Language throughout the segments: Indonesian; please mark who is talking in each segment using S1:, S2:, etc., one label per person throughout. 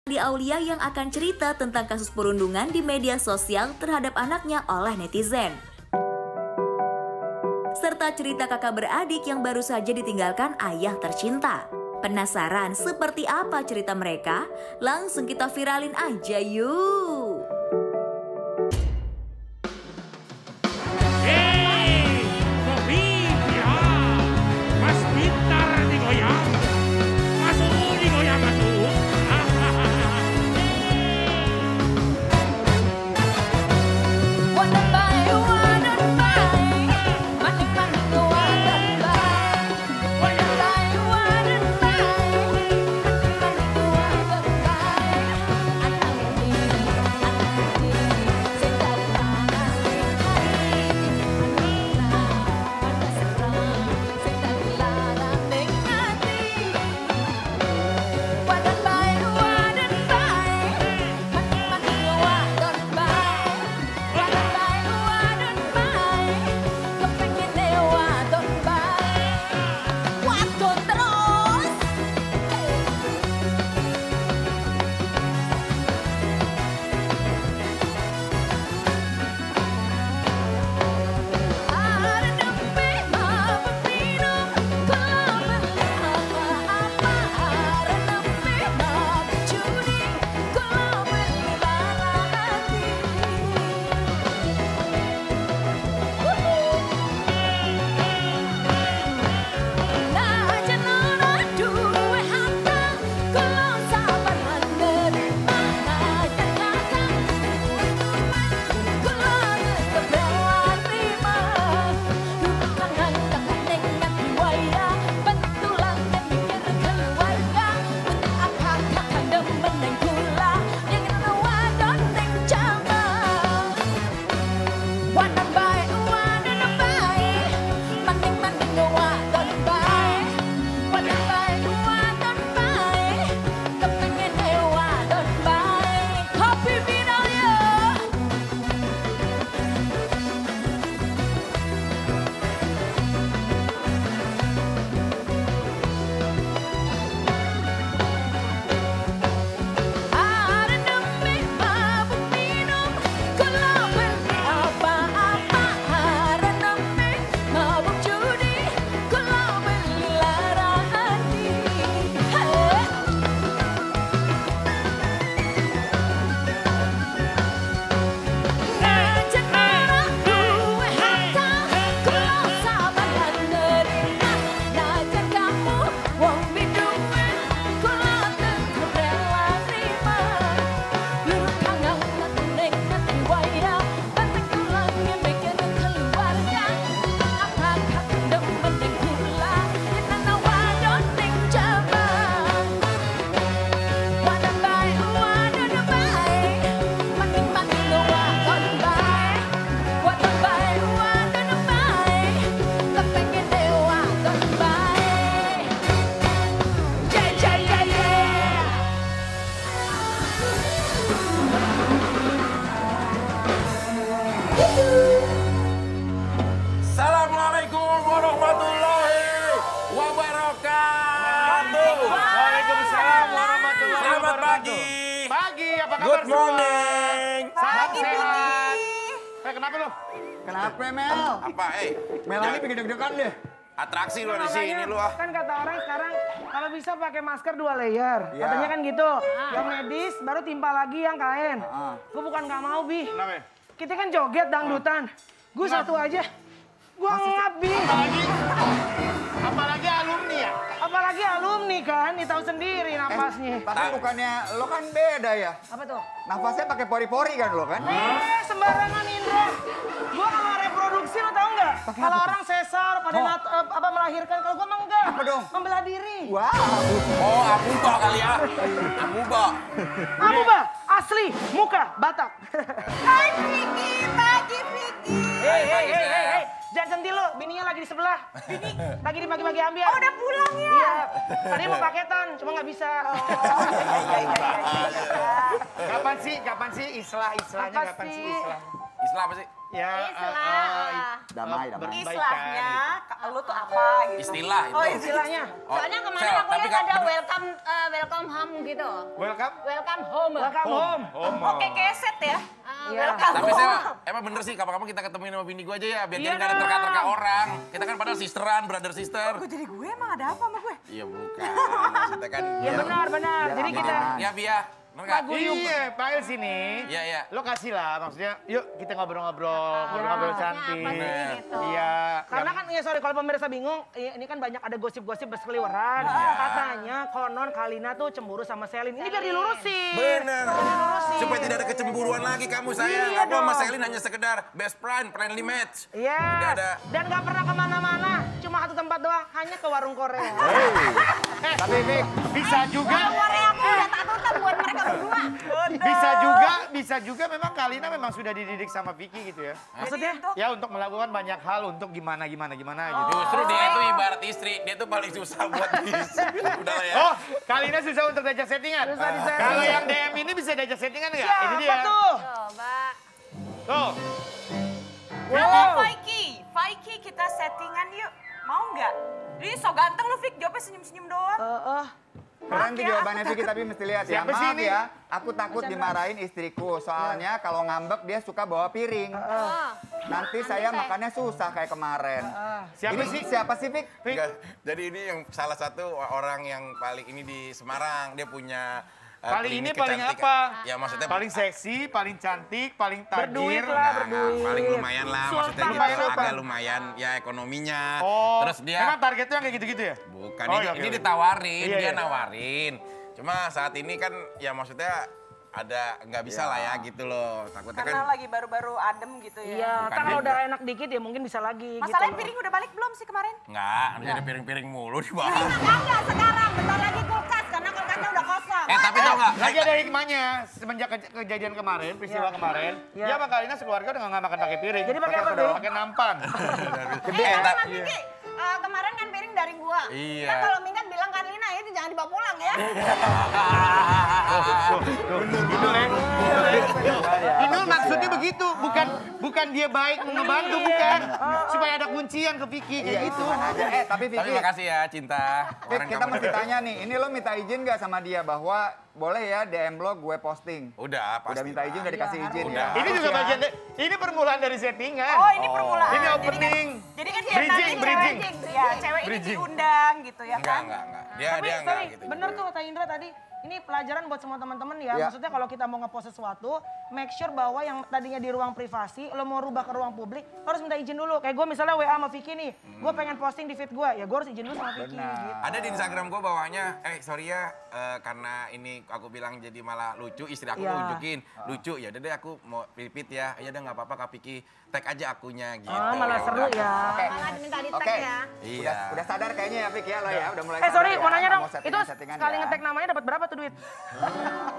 S1: Di Aulia yang akan cerita tentang kasus perundungan di media sosial terhadap anaknya oleh netizen. Serta cerita kakak beradik yang baru saja ditinggalkan ayah tercinta. Penasaran seperti apa cerita mereka? Langsung kita viralin aja yuk!
S2: Assalamualaikum warahmatullahi wabarakatuh.
S3: Waalaikumsalam warahmatullahi
S2: Selamat
S3: wabarakatuh.
S2: pagi.
S3: Pagi, apa kabar
S2: Good
S3: semua?
S2: morning.
S3: Salam sehat. Kenapa lu?
S4: Kenapa Mel?
S2: Apa,
S4: Melani bikin deg-degan deh.
S2: Atraksi lu di sini lu ah.
S5: Kan kata orang sekarang kalau bisa pakai masker 2 layer.
S4: Iya.
S5: Katanya kan gitu. Yang medis baru timpa lagi yang kain. Gue bukan nggak mau, Bi.
S3: Kenapa?
S5: Kita kan joget dangdutan. Gue satu aja. Gue ngap, Bi.
S3: Apalagi alumni ya?
S5: Apalagi alumni kan, nih tahu sendiri napasnya.
S4: Tapi bukannya lo kan beda ya?
S5: Apa tuh?
S4: Nafasnya pakai pori-pori kan lo kan?
S5: Sembarangan Indra. Gue kalau reproduksi lo tau nggak? Kalau orang sesar pada melahirkan, kalau gue mah enggak.
S4: Apa dong?
S5: Membelah diri.
S4: Wow.
S2: Oh, amuba kali ya. Amuba.
S5: Amuba, asli, muka, Batak.
S6: Hai Vicky, pagi Vicky.
S5: Hei, jangan sentil lo, bininya lagi di sebelah. Bini lagi dibagi-bagi ambil.
S6: Oh udah pulang ya?
S5: Iya, tadi mau paketan, cuma nggak bisa.
S3: Kapan Kapan sih islahnya
S5: Apa
S3: kapan sih
S5: sih?
S3: islah?
S2: Islam apa sih?
S3: Ya,
S6: Islah.
S3: Istilahnya,
S6: lu tuh apa gitu.
S2: Istilah itu.
S5: Oh istilahnya.
S6: Soalnya kemarin
S2: Sel,
S6: aku
S2: tapi
S6: lihat
S2: Kak,
S6: ada
S2: bener.
S6: welcome home gitu.
S3: Welcome.
S6: Welcome home.
S5: Welcome home.
S6: Oke keset ya.
S5: Iya.
S6: Welcome
S2: Tapi
S6: home.
S2: saya emang bener sih kapan-kapan kita ketemuin sama bini gue aja ya. Biar
S5: Iya
S2: dia nggak ada
S5: dong.
S2: terka-terka orang. Kita kan padahal sisteran, brother sister.
S6: Kok jadi gue emang ada apa sama gue?
S2: Iya bukan. Maksudnya kan.
S5: Ya benar. Jadi kita
S2: Ya Bia. Bener nggak?
S3: Iya, Pak El sini.
S2: Iya, iya.
S3: Lo kasih lah, maksudnya yuk kita ngobrol-ngobrol cantik.
S6: Apa sih gitu?
S3: Iya.
S5: karena kan ya sorry kalau pemirsa bingung, ini kan banyak ada gosip-gosip berseliweran. Katanya konon Kalina tuh cemburu sama Selin. Ini biar dilurusin.
S2: Bener. Supaya tidak ada kecemburuan lagi kamu sayang.
S5: Iya
S2: Aku sama
S5: dong.
S2: Selin hanya sekedar best friend, friendly match.
S5: Iya.
S2: Tidak ada.
S5: Dan nggak pernah kemana-mana. Cuma satu tempat doang, hanya ke warung Korea.
S4: Tapi Vic,
S3: Bisa juga,
S6: Korea aku udah tak tutup buat mereka berdua.
S3: bisa juga memang Kalina memang sudah dididik sama Vicky gitu ya.
S5: Maksudnya?
S3: Ya untuk melakukan banyak hal untuk gimana gitu.
S2: Justru dia itu ibarat istri. Dia tuh paling susah buat udah lah ya.
S3: Oh, Kalina susah untuk diajak settingan.
S5: Susah disetting.
S3: Kalau yang DM ini bisa diajak settingan nggak? Ini dia.
S5: Siapa tuh?
S6: Coba.
S3: Tuh.
S6: Halo Faiki kita settingan yuk. Mau nggak? Ih so ganteng lu Fik, jawabnya senyum-senyum doang.
S4: keren tuh jawabannya Vicky tapi mesti lihat ya.
S3: Siapa sih
S4: Maaf
S3: ini?
S4: ya, aku takut dimarahin istriku. Soalnya kalau ngambek dia suka bawa piring. Nanti saya makannya susah kayak kemarin. Siapa sih Vic?
S2: Enggak, jadi ini yang salah satu orang yang paling ini di Semarang. Dia punya
S3: Paling ini
S2: klinik
S3: paling
S2: kecantikan.
S3: apa?
S2: Ya maksudnya
S3: Paling seksi, paling cantik, paling tajir.
S5: Berduit lah,
S2: Enggak,
S5: berduit.
S2: paling lumayan lah. Maksudnya
S5: Sultan.
S2: gitu,
S3: Lumayan apa?
S2: agak lumayan ya ekonominya.
S3: Oh,
S2: Terus dia
S3: memang targetnya yang kayak gitu-gitu ya?
S2: bukan
S3: Oh,
S2: ini,
S3: iya, oke,
S2: ini
S3: oke.
S2: ditawarin,
S3: Iya,
S2: dia
S3: iya.
S2: nawarin. Cuma saat ini kan ya maksudnya ada nggak bisa lah ya gitu loh. Takutnya kan
S6: Karena lagi baru-baru adem gitu ya.
S5: Iya,
S2: Bukan
S5: kan kalau
S2: juga.
S5: udah enak dikit ya mungkin bisa lagi.
S6: Masalahnya
S5: gitu.
S6: piring udah balik belum sih kemarin?
S2: nggak, ada piring-piring mulu di bawah.
S6: Enggak sekarang, bentar lagi kulkas karena kulkasnya udah kosong.
S2: Tapi tau nggak?
S3: Lagi ada hikmahnya, semenjak kejadian kemarin, peristiwa kemarin,
S5: Iya.
S3: dia sama Kalina sekeluarga udah nggak makan pakai piring.
S5: Jadi pakai apa, Vic?
S3: Pakai nampan.
S6: Tapi Mas Vicky, kemarin kan piring dari gua.
S2: Iya.
S6: Kan kalau minggat bilang kan Lina itu jangan dibawa pulang ya.
S3: Bener ya? Inul maksudnya begitu, bukan dia baik ngebantu, bukan. Supaya ada kuncian ke Vicky, kayak gitu.
S4: Aja. Tapi
S2: Tapi
S4: Vicky,
S2: makasih ya Cinta.
S4: Vic,
S2: Kemarin
S4: kita
S2: kamu-
S4: mesti tanya nih, ini lo minta izin gak sama dia bahwa boleh ya DM lo gue posting?
S2: Udah pasti.
S4: Udah minta izin, udah dikasih izin
S2: Udah.
S4: ya?
S3: Ini juga bagian, ini permulaan dari settingan.
S6: Oh ini permulaan.
S3: Ini opening.
S6: Jadi kan dia
S3: Bridging,
S6: nanti
S3: bridging.
S6: cewek, ya cewek ini
S3: Bridging.
S6: diundang gitu ya
S2: Enggak,
S6: kan.
S2: enggak.
S5: Tapi
S2: Dia enggak
S5: sorry,
S2: gitu.
S5: bener tuh kata Indra tadi. Ini pelajaran buat semua teman-teman ya.
S4: Ya.
S5: Maksudnya kalau kita mau ngepost sesuatu, make sure bahwa yang tadinya di ruang privasi, lo mau rubah ke ruang publik, lo harus minta izin dulu. Kayak gue misalnya WA sama Vicky nih, gue pengen posting di feed gue, ya gue harus izin dulu sama Vicky. Gitu.
S2: Ada di Instagram gue bawahnya, sorry ya, karena ini aku bilang jadi malah lucu, istri aku
S5: Iya.
S2: nunjukin lucu, ya udah deh aku mau repeat ya, ya udah nggak apa-apa Kak Vicky, tag aja akunya gitu.
S5: Oh, malah seru ya.
S6: Malah diminta di tag
S4: Oke.
S6: ya.
S2: Iya.
S4: Udah sadar kayaknya ya Vic ya lo ya, udah mulai
S5: Sorry,
S4: sadar
S5: mau
S4: ya,
S5: nanya dong,
S4: mau
S5: itu
S4: settingan-settingan
S5: sekali
S4: ya.
S5: ngetek namanya dapat berapa tuh duit?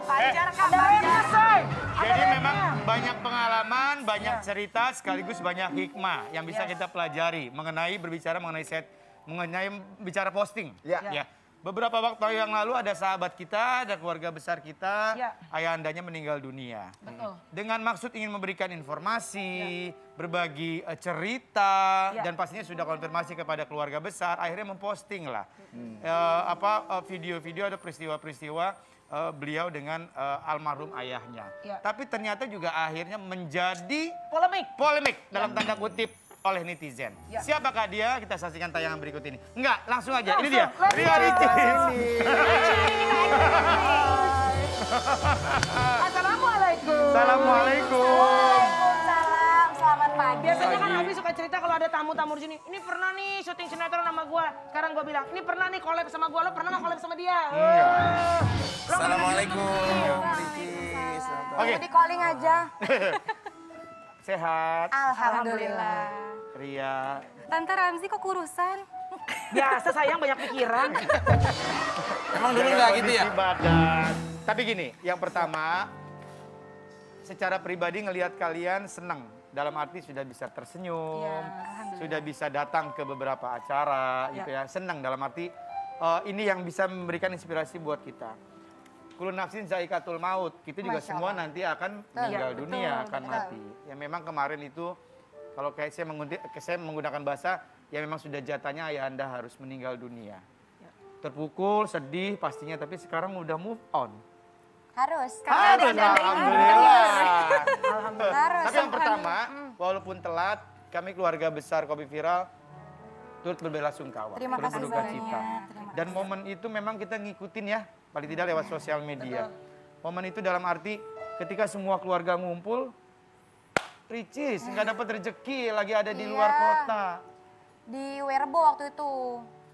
S6: Pacar
S5: Ada
S6: kabar.
S5: remnya, say.
S3: Jadi memang banyak pengalaman, banyak cerita, sekaligus banyak hikmah yang bisa kita pelajari mengenai bicara posting.
S4: Ya.
S3: Ya. Beberapa waktu yang lalu ada sahabat kita, ada keluarga besar kita,
S5: Ya.
S3: ayahandanya meninggal dunia.
S5: Betul.
S3: Dengan maksud ingin memberikan informasi, berbagi cerita,
S5: Ya.
S3: dan pastinya sudah konfirmasi kepada keluarga besar, akhirnya memposting lah video-video ada peristiwa-peristiwa beliau dengan almarhum ayahnya.
S5: Ya.
S3: Tapi ternyata juga akhirnya menjadi
S5: Polemik.
S3: dalam tanda kutip oleh netizen.
S5: Ya.
S3: Siapakah dia? Kita saksikan tayangan berikut ini. Enggak, langsung aja. Ini
S5: Langsung,
S3: dia.
S5: let's
S3: Ria
S5: go.
S3: Ricis.
S5: Assalamualaikum.
S3: Assalamualaikum.
S6: Salam, selamat pagi.
S5: Biasanya kan Abi suka cerita kalau ada tamu-tamu di sini. Ini pernah nih syuting sinetron sama gua. Sekarang gua bilang, ini pernah nih collab sama gua. Lo pernah nggak collab sama dia?
S2: Assalamualaikum.
S3: Oke,
S6: Di calling aja.
S3: sehat.
S6: Alhamdulillah.
S3: Ria.
S6: Tante Ramzi kok kurusan?
S5: Biasa sayang banyak pikiran.
S2: Emang dulu nggak gitu ya?
S3: Kondisi badan. Tapi gini, yang pertama, secara pribadi ngelihat kalian senang. Dalam arti sudah bisa tersenyum, sudah bisa datang ke beberapa acara, gitu ya. Senang dalam arti ini yang bisa memberikan inspirasi buat kita. kullu nafsin zaikatul maut. Kita juga
S7: Masya
S3: semua
S7: Allah.
S3: nanti akan meninggal dunia, akan mati. Ya memang kemarin itu kalau kayak saya menggunakan bahasa ya memang sudah jatahnya ayah Anda harus meninggal dunia. Terpukul, sedih pastinya, tapi sekarang udah move on.
S7: Harus.
S3: Harus, alhamdulillah.
S7: Harus.
S3: Tapi yang pertama, walaupun telat, kami keluarga besar Kopi Viral turut berbelasungkawa,
S7: Terima
S3: turut
S7: kasih
S3: berduka
S7: banyak.
S3: cita.
S7: Terima
S3: Dan momen itu memang kita ngikutin ya, paling tidak lewat sosial media. Momen itu dalam arti ketika semua keluarga ngumpul, Ricis nggak dapat rezeki, lagi ada di luar
S7: Iya.
S3: kota.
S7: Di Werebo waktu itu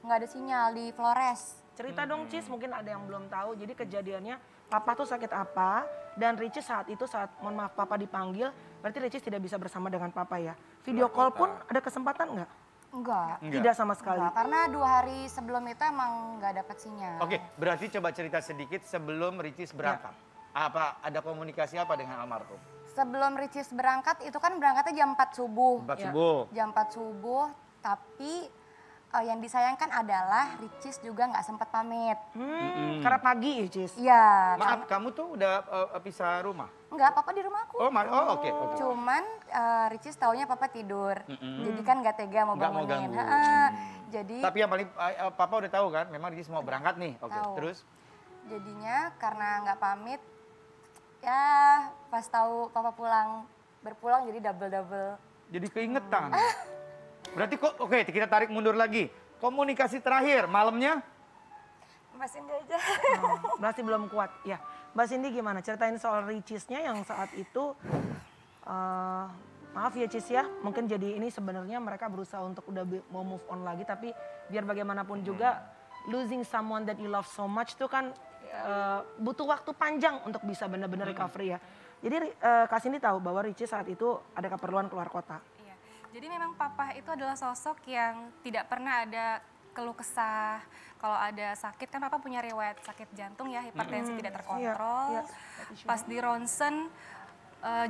S7: nggak ada sinyal di Flores.
S5: Cerita dong Cis, mungkin ada yang belum tahu. Jadi kejadiannya papa tuh sakit apa dan Ricis saat itu mohon maaf papa dipanggil, berarti Ricis tidak bisa bersama dengan papa ya. Video call pun ada kesempatan nggak?
S7: Enggak.
S5: Tidak sama sekali.
S7: Enggak, karena 2 hari sebelum itu emang nggak dapat sinyal.
S3: Oke, berarti coba cerita sedikit sebelum Ricis berangkat. Apa ada komunikasi apa dengan almarhum?
S7: Sebelum Ricis berangkat itu kan berangkatnya jam 4 subuh.
S3: 4
S5: Ya.
S3: subuh.
S7: Jam 4 subuh, tapi yang disayangkan adalah Ricis juga nggak sempat pamit.
S5: Karena pagi ya Cis.
S7: Iya.
S3: Maaf, kamu tuh udah pisah rumah?
S7: Enggak, papa di rumah aku.
S3: Oh, oke.
S7: Cuman Ricis taunya papa tidur. Jadi kan nggak tega mau
S3: Nggak mau
S7: bangunin.
S3: ganggu.
S7: Ha-ha. Jadi
S3: Tapi yang paling papa udah tahu kan, memang Ricis mau berangkat nih. Oke,
S7: Tahu.
S3: terus?
S7: jadinya karena nggak pamit, ya pas tahu papa berpulang jadi double.
S3: Jadi keingetan. Berarti kok, oke kita tarik mundur lagi. Komunikasi terakhir, malamnya?
S7: Mas Indi aja.
S5: Masih belum kuat. Ya, Mbak Cindy gimana? Ceritain soal Ricisnya yang saat itu, maaf ya Cis ya, mungkin jadi ini sebenarnya mereka berusaha untuk udah mau move on lagi, tapi biar bagaimanapun juga losing someone that you love so much itu kan butuh waktu panjang untuk bisa benar-benar recovery ya. Jadi Kak Cindy tahu bahwa Ricis saat itu ada keperluan keluar kota.
S8: Iya. Jadi memang papa itu adalah sosok yang tidak pernah ada keluh kesah. Kalau ada sakit kan papa punya riwayat sakit jantung ya, hipertensi tidak terkontrol.
S5: Iya.
S8: Pas di ronsen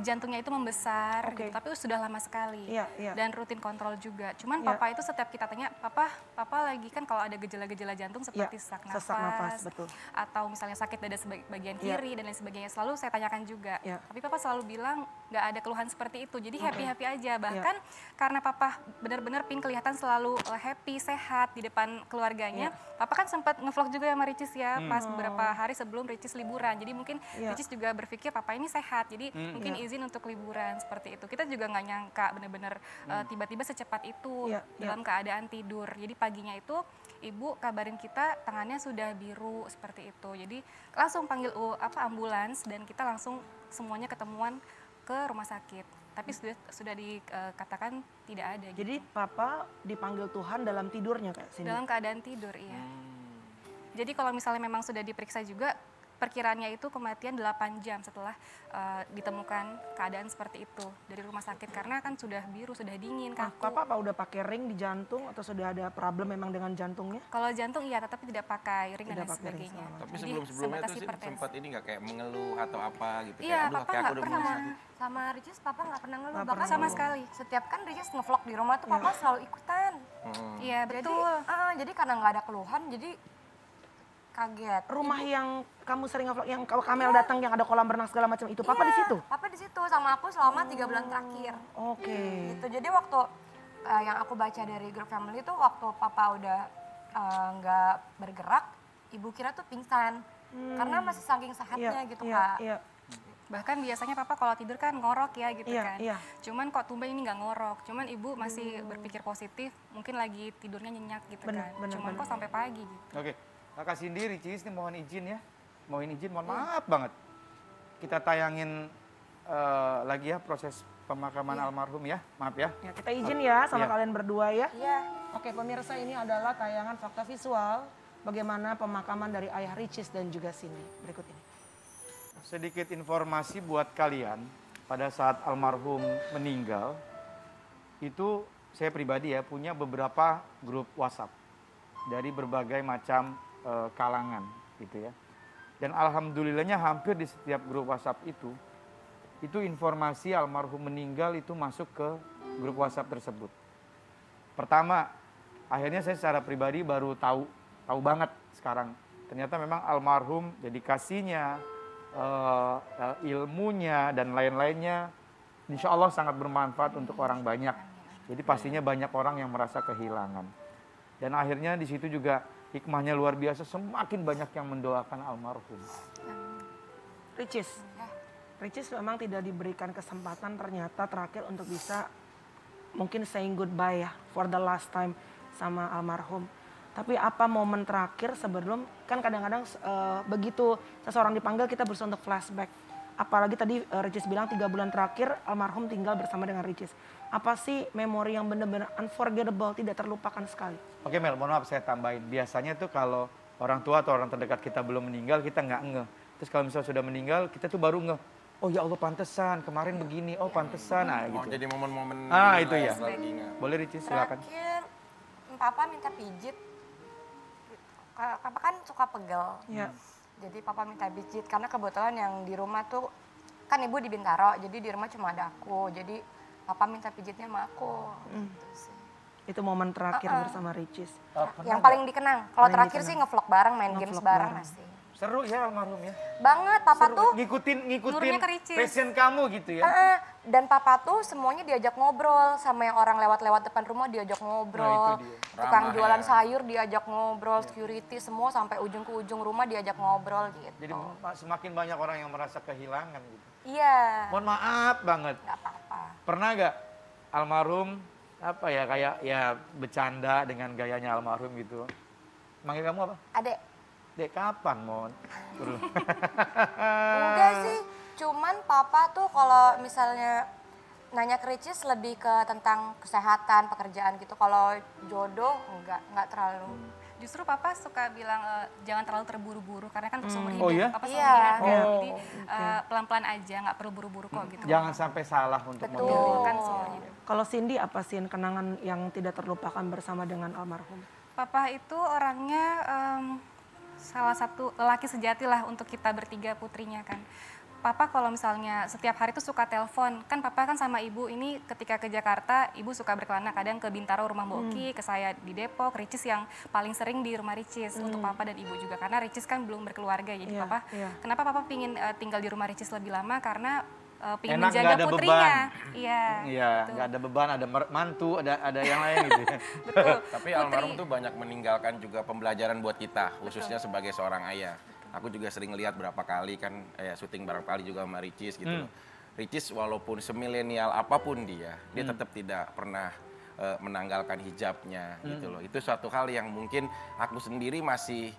S8: jantungnya itu membesar,
S5: Oke.
S8: gitu. Tapi sudah lama sekali.
S5: Iya, iya.
S8: Dan rutin kontrol juga. Cuman
S5: Iya.
S8: papa itu setiap kita tanya, papa lagi kan kalau ada gejala-gejala jantung seperti
S5: Iya,
S8: sesak
S5: sesak nafas, betul.
S8: atau misalnya sakit dada bagian
S5: Iya.
S8: kiri dan lain sebagainya, selalu saya tanyakan juga.
S5: Iya.
S8: Tapi papa selalu bilang nggak ada keluhan seperti itu, jadi happy
S5: Iya.
S8: aja. Bahkan karena papa benar-benar ping kelihatan selalu happy, sehat di depan keluarganya.
S5: Iya.
S8: Papa kan sempat ngevlog juga sama Ricis ya, pas beberapa hari sebelum Ricis liburan. Jadi mungkin
S5: Iya.
S8: Ricis juga berpikir papa ini sehat, jadi mungkin
S5: Iya.
S8: izin untuk liburan seperti itu. Kita juga nggak nyangka benar-benar tiba-tiba secepat itu
S5: Iya,
S8: dalam keadaan tidur. Jadi paginya itu ibu kabarin kita tangannya sudah biru seperti itu. Jadi langsung panggil ambulans dan kita langsung semuanya ketemuan ke rumah sakit. Tapi sudah dikatakan tidak ada.
S5: Jadi
S8: gitu.
S5: papa dipanggil Tuhan dalam tidurnya Kak Cindy?
S8: Dalam keadaan tidur, iya. Jadi kalau misalnya memang sudah diperiksa juga, perkiraannya itu kematian 8 jam setelah ditemukan keadaan seperti itu dari rumah sakit. Karena kan sudah biru, sudah dingin,
S5: Nah,
S8: kaku.
S5: papa apa udah pakai ring di jantung atau sudah ada problem memang dengan jantungnya?
S8: Kalau jantung iya, tetapi tidak pakai ring dan
S5: Tidak
S8: lain
S5: pakai ring
S8: sebagainya.
S5: segala
S2: Tapi
S8: Jadi
S2: sebelum-sebelumnya
S8: sebatas
S2: tuh sih
S8: hipertensi.
S2: sempat ini nggak kayak mengeluh atau apa gitu.
S8: Iya,
S2: kayak, aduh,
S8: papa
S2: kayak aku
S8: nggak
S2: udah
S8: pernah
S2: mulai
S7: Sama,
S2: sakit.
S7: sama Ricis papa nggak pernah ngeluh,
S5: Nggak
S7: bahkan
S5: pernah
S8: sama
S5: ngeluh.
S8: sekali.
S7: setiap kan Ricis ngevlog di rumah tuh papa selalu ikutan.
S8: Iya, betul.
S7: Jadi karena nggak ada keluhan jadi kaget.
S5: Rumah yang kamu sering ngevlog, yang kalau Kamel datang yang ada kolam renang segala macam itu, papa di situ?
S7: Papa di situ sama aku selama 3 bulan terakhir.
S5: Oke.
S7: Gitu. Jadi waktu yang aku baca dari grup family itu waktu papa udah nggak bergerak, ibu kira tuh pingsan. Karena masih saking sehatnya gitu Kak.
S5: Iya.
S8: Bahkan biasanya papa kalau tidur kan ngorok ya gitu
S5: Iya,
S8: kan.
S5: iya.
S8: Cuman kok tumben ini nggak ngorok. Cuman ibu masih berpikir positif, mungkin lagi tidurnya nyenyak gitu
S5: Benar,
S8: kan.
S5: benar,
S8: Cuman
S5: benar.
S8: kok sampai pagi gitu.
S3: Oke, Kakak Cindy, Ricis nih mohon izin ya. Mohon maaf banget. Kita tayangin lagi ya proses pemakaman almarhum ya. Maaf ya.
S5: Ya, kita izin ya sama
S3: Iya.
S5: kalian berdua ya.
S7: Iya.
S5: Oke pemirsa, ini adalah tayangan fakta visual bagaimana pemakaman dari ayah Ricis dan juga Cindy. Berikut ini.
S3: Sedikit informasi buat kalian, pada saat almarhum meninggal, itu saya pribadi ya punya beberapa grup WhatsApp dari berbagai macam kalangan gitu ya. Dan alhamdulillahnya hampir di setiap grup WhatsApp itu informasi almarhum meninggal itu masuk ke grup WhatsApp tersebut. Pertama, akhirnya saya secara pribadi baru tahu banget sekarang ternyata memang almarhum dedikasinya, ilmunya dan lain-lainnya, insya Allah sangat bermanfaat untuk orang banyak. Jadi pastinya banyak orang yang merasa kehilangan. Dan akhirnya di situ juga hikmahnya luar biasa, semakin banyak yang mendoakan almarhum.
S5: Ricis memang tidak diberikan kesempatan ternyata terakhir untuk bisa mungkin saying goodbye ya for the last time sama almarhum. Tapi apa momen terakhir sebelum, kan kadang-kadang begitu seseorang dipanggil kita berusaha untuk flashback. Apalagi tadi Ricis bilang 3 bulan terakhir almarhum tinggal bersama dengan Ricis. Apa sih memori yang benar-benar unforgettable, tidak terlupakan sekali?
S3: Oke Mel, mohon maaf saya tambahin. Biasanya tuh kalau orang tua atau orang terdekat kita belum meninggal, kita nggak ngeh. Terus kalau misalnya sudah meninggal, kita tuh baru ngeh. Oh ya Allah pantesan, kemarin begini, oh pantesan, gitu.
S2: Oh jadi momen-momen
S3: itu ya. Boleh Ricis, silakan.
S7: Terakhir, papa minta pijit. Papa kan suka pegel.
S5: Iya.
S7: Jadi papa minta pijit, karena kebetulan yang di rumah tuh, kan ibu di Bintaro, jadi di rumah cuma ada aku. Jadi papa minta pijitnya sama aku. Gitu sih.
S5: Itu momen terakhir bersama Ricis.
S7: Yang paling dikenang. Kalau terakhir sih ngevlog bareng, main games bareng masih.
S3: Seru ya almarhum ya?
S7: Banget, papa
S3: Seru.
S7: tuh
S3: Ngikutin
S8: nurnya ke Ricis.
S3: passion kamu gitu ya?
S7: dan papa tuh semuanya diajak ngobrol, sama yang orang lewat-lewat depan rumah diajak ngobrol,
S3: Nah, itu dia.
S7: tukang
S2: Ramah
S7: jualan
S2: ya.
S7: sayur diajak ngobrol, security semua sampai ujung ke ujung rumah diajak ngobrol gitu.
S3: Jadi semakin banyak orang yang merasa kehilangan gitu.
S7: Iya,
S3: Mohon maaf banget.
S7: nggak apa-apa.
S3: Pernah gak almarhum apa ya kayak ya bercanda dengan gayanya almarhum gitu? Manggil kamu apa?
S7: Adek,
S3: Dek kapan Mon?
S7: enggak sih, cuman papa tuh kalau misalnya nanya ke Ricis lebih ke tentang kesehatan, pekerjaan gitu. Kalau jodoh enggak terlalu.
S8: Justru papa suka bilang jangan terlalu terburu-buru karena kan untuk seumur hidup.
S3: Oh iya?
S8: Papa
S7: Iya.
S8: selalu bilang gitu.
S3: Oh,
S8: Jadi pelan-pelan aja, nggak perlu buru-buru kok gitu.
S3: Jangan sampai salah untuk
S7: Betul.
S3: memilih.
S8: Kan seumur hidup.
S5: Kalau Cindy apa sih kenangan yang tidak terlupakan bersama dengan almarhum?
S8: Papa itu orangnya salah satu lelaki sejati lah untuk kita bertiga putrinya kan. Papa kalau misalnya setiap hari tuh suka telepon, kan papa kan sama ibu ini ketika ke Jakarta, ibu suka berkelana kadang ke Bintaro rumah Mbok Oki, ke saya di Depok, Ricis yang paling sering di rumah Ricis untuk papa dan ibu juga. Karena Ricis kan belum berkeluarga, jadi papa, kenapa papa pingin tinggal di rumah Ricis lebih lama, karena pingin
S3: Enak,
S8: menjaga
S3: nggak ada
S8: putrinya.
S3: beban.
S8: Iya.
S3: Iya, nggak ada beban, ada mantu, ada yang lain gitu ya.
S8: Betul.
S2: Tapi almarhum tuh banyak meninggalkan juga pembelajaran buat kita, khususnya sebagai seorang ayah. Aku juga sering lihat berapa kali kan, syuting berapa kali juga sama Ricis gitu loh. Ricis walaupun semilenial apapun dia tetap tidak pernah menanggalkan hijabnya gitu loh. Itu suatu hal yang mungkin aku sendiri masih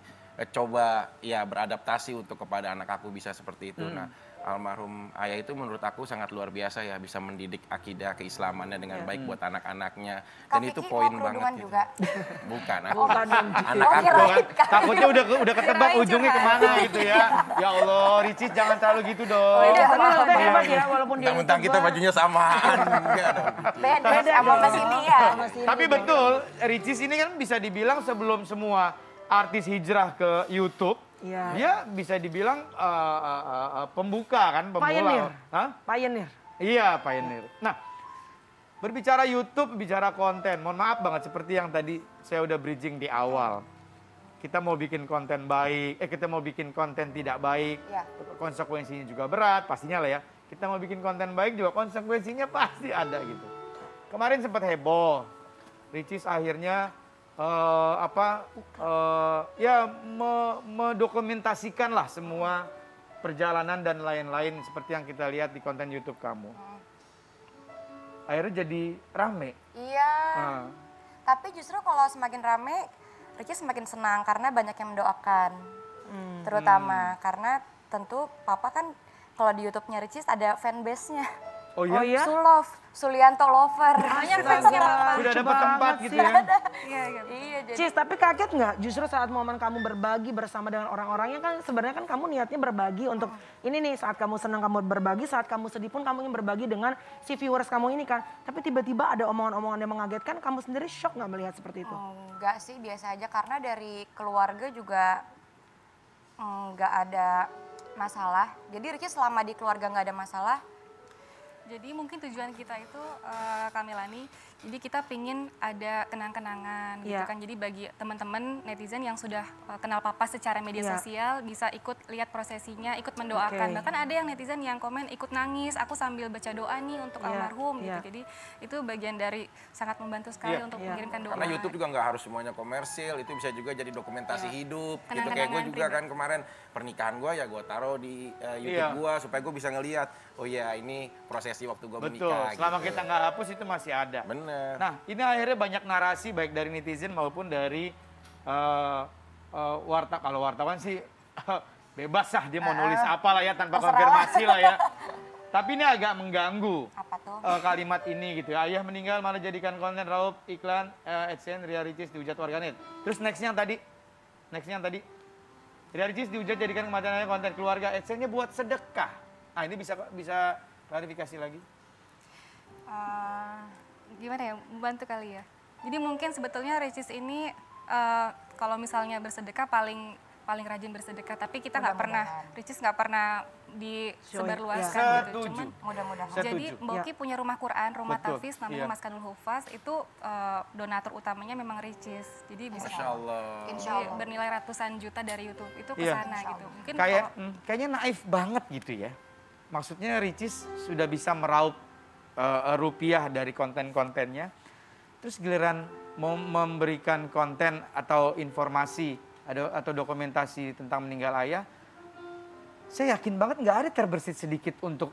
S2: coba ya beradaptasi untuk kepada anak aku bisa seperti itu. Nah, almarhum ayah itu menurut aku sangat luar biasa ya, bisa mendidik akidah keislamannya dengan baik buat anak-anaknya. Dan itu poin banget gitu.
S7: juga.
S2: Bukan,
S7: Oh,
S2: anak aku.
S7: kirain.
S3: Takutnya udah ketebak ujungnya kemana gitu ya. Ya Allah, Ricis jangan terlalu gitu dong.
S5: Hebat ya walaupun dia
S2: Mentang-mentang kita bajunya samaan. Enggak dong.
S7: Beda sama Mas ini ya.
S3: Tapi betul, Ricis ini kan bisa dibilang sebelum semua artis hijrah ke YouTube,
S5: Iya.
S3: dia bisa dibilang pembuka kan, pemula.
S5: Pioneer.
S3: Hah?
S5: Pioneer.
S3: Iya, pioneer. Nah, berbicara YouTube, bicara konten, mohon maaf banget seperti yang tadi saya udah bridging di awal. Kita mau bikin konten baik, kita mau bikin konten tidak baik,
S7: Ya.
S3: konsekuensinya juga berat, pastinya lah ya. Kita mau bikin konten baik juga konsekuensinya pasti ada gitu. Kemarin sempat heboh, Ricis akhirnya mendokumentasikan lah semua perjalanan dan lain-lain seperti yang kita lihat di konten YouTube kamu. Akhirnya jadi rame.
S7: Iya.
S3: Nah,
S7: Tapi justru kalau semakin rame, Ricis semakin senang karena banyak yang mendoakan. Terutama karena tentu papa kan kalau di YouTube-nya Ricis ada fanbase-nya.
S3: oh iya?
S7: Sulov, Sulianto Lover.
S8: Banyak fansnya papa.
S3: Sudah dapat tempat gitu ya?
S8: Iya, iya.
S7: Iya, jadi
S5: Cis, tapi kaget nggak justru saat momen kamu berbagi bersama dengan orang-orangnya kan sebenarnya kan kamu niatnya berbagi untuk ini nih saat kamu senang kamu berbagi, saat kamu sedih pun kamu ingin berbagi dengan si viewers kamu ini kan. Tapi tiba-tiba ada omongan-omongan yang mengagetkan, kamu sendiri shock nggak melihat seperti itu?
S7: enggak sih, biasa aja karena dari keluarga juga enggak ada masalah. Jadi Ricis selama di keluarga nggak ada masalah.
S8: Jadi mungkin tujuan kita itu, Kamilani, Jadi kita pingin ada kenang-kenangan gitu
S5: Iya.
S8: kan. Jadi bagi teman-teman netizen yang sudah kenal Papa secara media
S5: Iya.
S8: sosial bisa ikut lihat prosesinya, ikut mendoakan.
S5: Oke.
S8: Bahkan ada yang netizen yang komen ikut nangis, aku sambil baca doa nih untuk
S5: Iya,
S8: almarhum
S5: iya.
S8: gitu. Jadi itu bagian dari sangat membantu sekali
S2: Iya.
S8: untuk
S5: Iya.
S8: mengirimkan doa.
S2: Karena YouTube juga nggak harus semuanya komersil, itu bisa juga jadi dokumentasi hidup. Gitu kayak gue
S8: Kenang-kenangan
S2: juga
S8: pribadi.
S2: kan kemarin pernikahan gue ya gue taruh di YouTube
S3: Iya.
S2: gue supaya gue bisa ngelihat, oh ya ini prosesi waktu gue
S3: Betul,
S2: menikah.
S3: selama
S2: gitu.
S3: kita nggak hapus itu masih ada.
S2: Bener.
S3: Nah, ini akhirnya banyak narasi baik dari netizen maupun dari kalau wartawan sih bebas lah dia mau nulis apa lah ya tanpa konfirmasi lah ya. Tapi ini agak mengganggu
S7: Apa tuh?
S3: kalimat ini gitu ya. Ayah meninggal malah jadikan konten raup iklan AdSense Ria Ricis dihujat warganet. Terus nextnya yang tadi, Ria Ricis dihujat jadikan kematian ayah konten keluarga, AdSense-nya buat sedekah. Nah ini bisa klarifikasi lagi.
S8: Gimana ya, membantu kali ya. Jadi mungkin sebetulnya Ricis ini kalau misalnya bersedekah paling rajin bersedekah, tapi kita nggak pernah, Ricis nggak pernah disebarluaskan gitu.
S3: Setuju.
S8: Cuman
S7: Mudah-mudahan.
S3: Setuju.
S8: jadi Mbak Oki punya rumah Quran, rumah
S3: Betul,
S8: Tafiz namanya
S3: iya.
S8: Maskanul Hufaz, itu donatur utamanya memang Ricis. Jadi bisa
S2: Masya Allah.
S7: Insya
S8: jadi
S7: Allah.
S8: bernilai ratusan juta dari YouTube itu ke
S3: Iya.
S8: sana gitu. Mungkin
S3: Kayaknya naif banget gitu ya. Maksudnya Ricis sudah bisa meraup rupiah dari konten-kontennya. Terus giliran mau memberikan konten atau informasi atau dokumentasi tentang meninggal ayah, saya yakin banget nggak ada terbersit sedikit untuk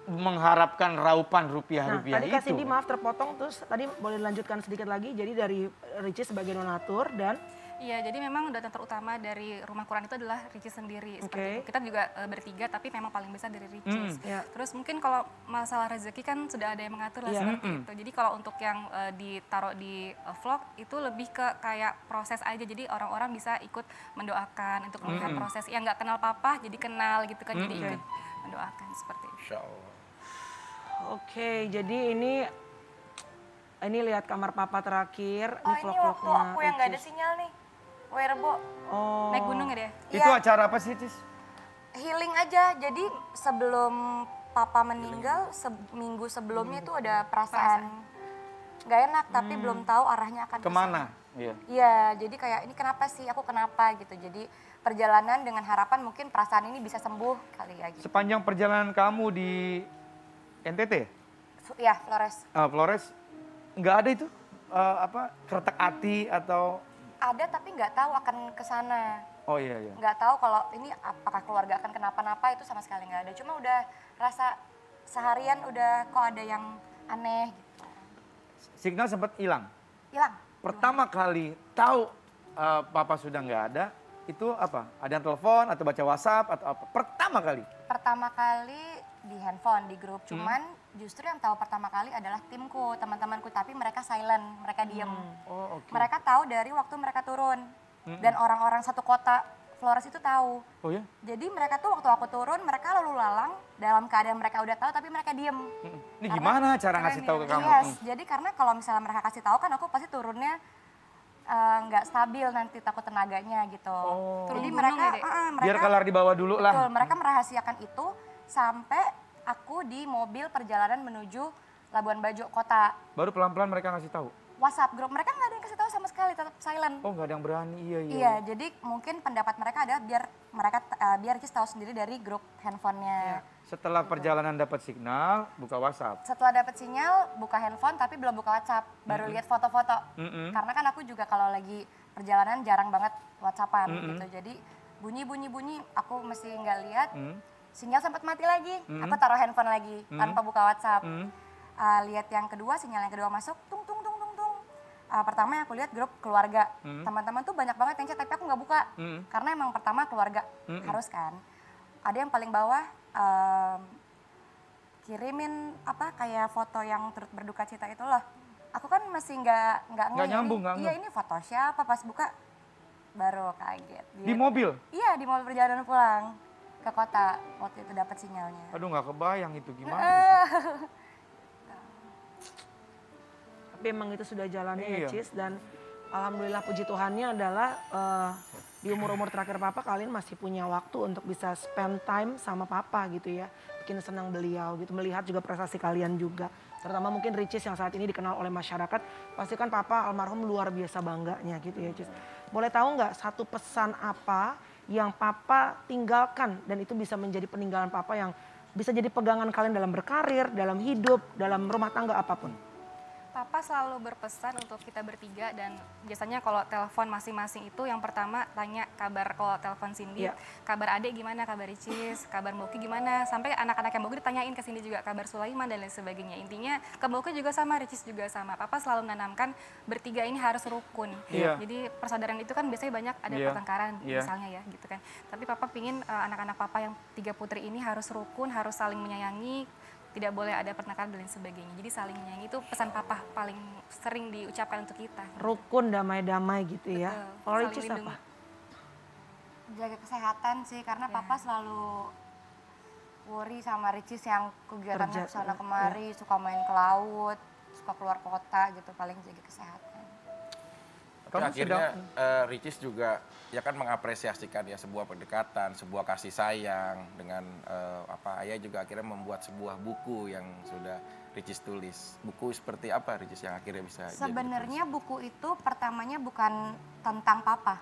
S3: mengharapkan raupan
S5: Nah,
S3: rupiah-rupiah
S5: tadi
S3: itu.
S5: Kak Cindy maaf terpotong, terus tadi boleh dilanjutkan sedikit lagi. Jadi dari Ricis sebagai donatur dan
S8: iya, jadi memang donatur utama dari rumah Quran itu adalah Ricis sendiri. Seperti
S5: Oke.
S8: itu. Kita juga bertiga, tapi memang paling besar dari Ricis.
S5: Iya.
S8: Terus mungkin kalau masalah rezeki kan sudah ada yang mengatur lah
S5: Iya.
S8: seperti itu. Jadi kalau untuk yang ditaruh di vlog itu lebih ke kayak proses aja. Jadi orang-orang bisa ikut mendoakan untuk melihat proses. Yang nggak kenal Papa jadi kenal gitu kan. Jadi ikut mendoakan seperti itu.
S2: Insya Allah.
S5: oke, jadi ini lihat kamar Papa terakhir,
S7: Oh
S5: ini
S7: ini
S5: vlog-vlognya
S7: waktu aku yang nggak ada
S5: Ricis.
S7: sinyal nih. Werebo,
S5: Oh.
S8: Naik gunung ya dia?
S3: Itu
S7: Iya.
S3: acara apa sih, Cis?
S7: healing aja. Jadi sebelum Papa meninggal, seminggu sebelumnya itu ada perasaan nggak enak, tapi belum tahu arahnya akan
S3: Kemana? Iya.
S7: Iya, jadi kayak ini kenapa sih, aku kenapa gitu. Jadi perjalanan dengan harapan mungkin perasaan ini bisa sembuh kali ya gitu.
S3: Sepanjang perjalanan kamu di NTT,
S7: Ya, Flores.
S3: Flores, nggak ada itu kretek hati atau
S7: Ada tapi nggak tahu akan ke sana.
S3: oh iya.
S7: Nggak tahu kalau ini apakah keluarga akan kenapa-napa, itu sama sekali nggak ada. Cuma udah rasa seharian udah kok ada yang aneh gitu.
S3: Signal sempat hilang.
S7: Hilang.
S3: Pertama kali tahu Papa sudah nggak ada, itu apa? Ada yang telepon atau baca WhatsApp atau apa? Pertama kali.
S7: Pertama kali di handphone, di grup. Cuman justru yang tahu pertama kali adalah timku, teman-temanku. Tapi mereka silent, mereka diem.
S3: Oh oke.
S7: Mereka tahu dari waktu mereka turun. Dan orang-orang satu kota Flores itu tahu.
S3: Oh ya?
S7: Jadi mereka tuh waktu aku turun, mereka lalu lalang dalam keadaan mereka udah tahu, tapi mereka diem.
S3: Ini gimana cara ngasih tahu ke kamu?
S7: Yes, jadi karena kalau misalnya mereka kasih tahu kan aku pasti turunnya nggak stabil, nanti takut tenaganya gitu. Jadi
S8: Turun
S7: mereka,
S8: gunung ya, Dek?
S7: mereka
S3: Biar kelar di bawah dulu lah.
S7: betul, mereka merahasiakan itu sampai aku di mobil perjalanan menuju Labuan Bajo kota.
S3: Baru pelan-pelan mereka ngasih tahu.
S7: WhatsApp grup mereka nggak ada yang kasih tahu sama sekali, tetap silent.
S3: Oh nggak ada yang berani, iya.
S7: Iya, jadi mungkin pendapat mereka adalah biar Ricis tahu sendiri dari grup handphonenya.
S3: Setelah perjalanan dapat signal, buka WhatsApp.
S7: Setelah dapat sinyal, buka handphone tapi belum buka WhatsApp, baru lihat foto-foto. Karena kan aku juga kalau lagi perjalanan jarang banget WhatsAppan gitu. Jadi bunyi, aku mesti nggak lihat. Sinyal sempat mati lagi, aku taruh handphone lagi tanpa buka WhatsApp. Lihat yang kedua, sinyal yang kedua masuk, tung. Pertama yang aku lihat grup keluarga, teman-teman tuh banyak banget yang chat, tapi aku nggak buka. Karena emang pertama keluarga, harus kan. Ada yang paling bawah, kirimin kayak foto yang turut berduka cita itu loh. Aku kan masih nggak ngeh,
S3: nyambung, nggak
S7: Iya
S3: ngeh.
S7: ini foto siapa, pas buka baru kaget.
S3: Di mobil?
S7: Iya di mobil perjalanan pulang ke kota waktu itu dapat sinyalnya.
S3: Aduh nggak kebayang itu gimana.
S5: Tapi emang itu sudah jalannya
S3: Iya.
S5: ya Cis, dan alhamdulillah puji Tuhannya adalah di umur-umur terakhir Papa kalian masih punya waktu untuk bisa spend time sama Papa gitu ya. bikin senang beliau gitu. Melihat juga prestasi kalian juga. Terutama mungkin Ricis yang saat ini dikenal oleh masyarakat. Pasti kan Papa almarhum luar biasa bangganya gitu ya Cis. Boleh tahu nggak satu pesan apa yang Papa tinggalkan dan itu bisa menjadi peninggalan Papa yang bisa jadi pegangan kalian dalam berkarir, dalam hidup, dalam rumah tangga apapun?
S8: Papa selalu berpesan untuk kita bertiga dan biasanya kalau telepon masing-masing itu yang pertama tanya kabar, kalau telepon Cindy, kabar adik gimana, kabar Ricis, kabar Mbok gimana, sampai anak-anak yang Mbok ditanyain ke Cindy juga kabar Sulaiman dan lain sebagainya. Intinya ke Mbok juga sama, Ricis juga sama. Papa selalu menanamkan bertiga ini harus rukun. Jadi persaudaraan itu kan biasanya banyak ada pertengkaran misalnya ya gitu kan. Tapi Papa pingin anak-anak Papa yang 3 putri ini harus rukun, harus saling menyayangi, tidak boleh ada pertengkaran dan lain sebagainya. Jadi saling menyayangi itu pesan Papa paling sering diucapkan untuk kita.
S5: Rukun, damai-damai gitu ya. Kalau Ricis apa?
S7: Jaga kesehatan sih, karena Papa selalu worry sama Ricis yang kegiatannya kesana kemari, suka main ke laut, suka keluar kota gitu, paling jaga kesehatan.
S2: Tapi akhirnya Ricis juga ya kan mengapresiasikan ya sebuah pendekatan, sebuah kasih sayang dengan Ayah juga akhirnya membuat sebuah buku yang sudah Ricis tulis. Buku seperti apa Ricis yang akhirnya bisa
S7: sebenarnya buku itu pertamanya bukan tentang Papa.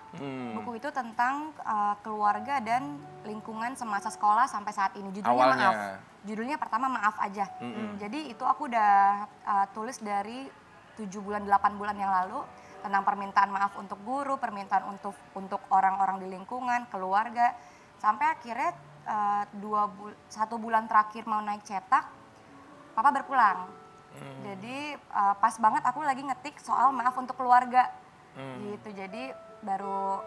S7: Buku itu tentang keluarga dan lingkungan semasa sekolah sampai saat ini. Judulnya
S2: awalnya.
S7: Maaf. Judulnya pertama Maaf aja. Jadi itu aku udah tulis dari 7 bulan 8 bulan yang lalu. Tentang permintaan maaf untuk guru, permintaan untuk orang-orang di lingkungan, keluarga. Sampai akhirnya 1 bulan terakhir mau naik cetak, Papa berpulang. Jadi pas banget aku lagi ngetik soal maaf untuk keluarga. Gitu, jadi baru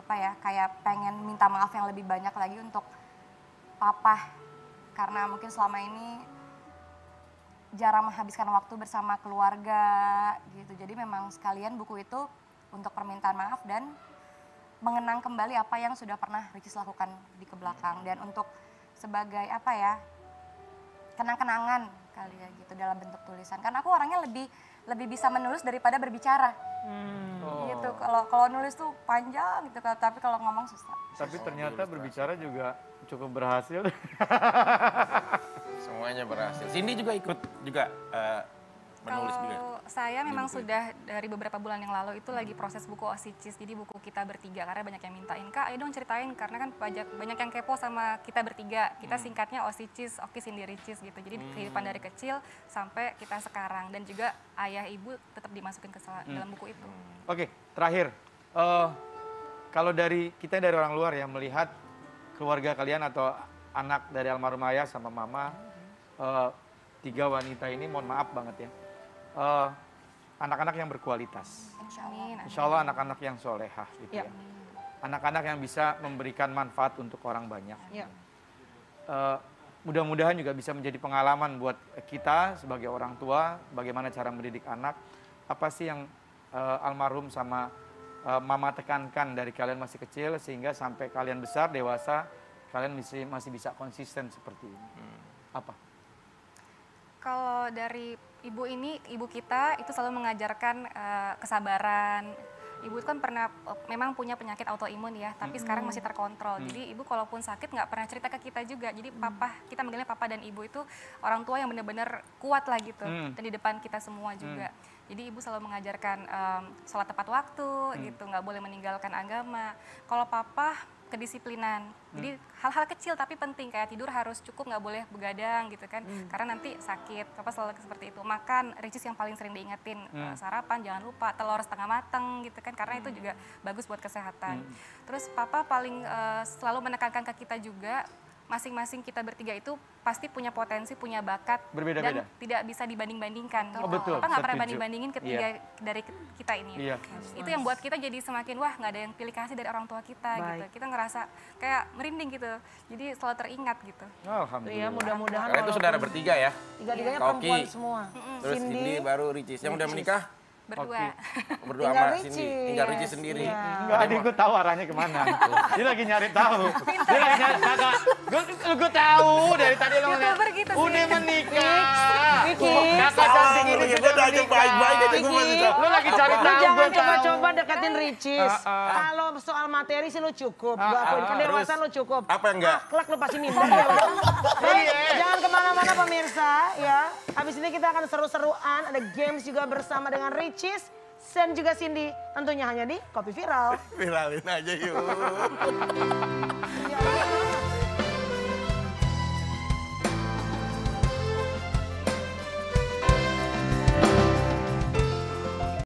S7: kayak pengen minta maaf yang lebih banyak lagi untuk Papa. Karena mungkin selama ini jarang menghabiskan waktu bersama keluarga gitu. Jadi memang sekalian buku itu untuk permintaan maaf dan mengenang kembali apa yang sudah pernah Ricis lakukan di kebelakang. Dan untuk sebagai kenang-kenangan kali ya gitu dalam bentuk tulisan. Karena aku orangnya lebih bisa menulis daripada berbicara. Gitu. Kalau nulis tuh panjang gitu, tapi kalau ngomong susah.
S3: Tapi ternyata berbicara juga cukup berhasil.
S2: Semuanya berhasil. Cindy juga ikut juga menulis juga.
S8: Kalau saya memang sudah dari beberapa bulan yang lalu itu lagi proses buku Osicis. Jadi buku kita bertiga karena banyak yang mintain, Kak, ayo dong ceritain karena kan banyak yang kepo sama kita bertiga. Kita singkatnya Osicis, Oki Cindy Ricis gitu. Jadi kehidupan dari kecil sampai kita sekarang dan juga ayah ibu tetap dimasukin ke dalam buku itu.
S3: Oke, terakhir. Kalau kita dari orang luar ya melihat keluarga kalian atau anak dari almarhum ayah sama mama, 3 wanita ini mohon maaf banget ya. Anak-anak yang berkualitas. Insya Allah anak-anak yang solehah gitu ya. Anak-anak yang bisa memberikan manfaat untuk orang banyak. Mudah-mudahan juga bisa menjadi pengalaman buat kita sebagai orang tua, bagaimana cara mendidik anak. Apa sih yang almarhum sama mama tekankan dari kalian masih kecil sehingga sampai kalian besar, dewasa, kalian masih bisa konsisten seperti ini. Apa?
S8: Kalau dari ibu kita itu selalu mengajarkan kesabaran. Ibu itu kan pernah memang punya penyakit autoimun ya, tapi sekarang masih terkontrol. Jadi ibu kalaupun sakit nggak pernah cerita ke kita juga. Jadi papa, kita manggilnya papa dan ibu itu orang tua yang benar-benar kuat lah gitu. Dan di depan kita semua juga. Jadi ibu selalu mengajarkan sholat tepat waktu gitu, nggak boleh meninggalkan agama. Kalau papa kedisiplinan. Jadi hal-hal kecil tapi penting kayak tidur harus cukup, nggak boleh begadang gitu kan. Karena nanti sakit. Papa selalu seperti itu. Makan Ricis yang paling sering diingetin, sarapan jangan lupa, telur setengah mateng gitu kan. Karena itu juga bagus buat kesehatan. Terus papa paling selalu menekankan ke kita juga, masing-masing kita bertiga itu pasti punya potensi, punya bakat, dan tidak bisa dibanding-bandingkan.
S3: Oh, betul,
S8: Papa nggak pernah banding-bandingin ketiga dari kita ini. Itu yang buat kita jadi semakin wah nggak ada yang pilih kasih dari orang tua kita gitu. Kita ngerasa kayak merinding gitu. Jadi selalu teringat gitu.
S3: Alhamdulillah.
S5: Iya, mudah-mudahan.
S2: Karena itu saudara bertiga ya.
S5: Tiga-tiganya perempuan semua.
S2: Terus Cindy baru Ricis. Yang udah menikah?
S8: Berdua.
S2: Berdua sama Cindy. Tinggal Ricis sendiri.
S3: Enggak, adik gue tahu arahnya kemana. Dia lagi nyari tahu. Dia lagi nyari kakak. Gue tahu dari tadi lo ngeliat. Udah menikah. Kakak cantik ini sudah
S2: udah aja baik-baik aja gue masih tahu.
S3: Lu lagi cari
S5: Lu
S3: tahu.
S5: jangan coba-coba deketin Ricis. Kalau soal materi sih lu cukup. Gua akuin kedewasaan lu cukup.
S2: Apa yang enggak?
S5: Akhlak lu pasti minder. Baik, jangan kemana-mana pemirsa ya. Habis ini kita akan seru-seruan. Ada games juga bersama dengan Ricis. Dan juga Cindy. Tentunya hanya di Kopi Viral.
S2: Viralin aja yuk.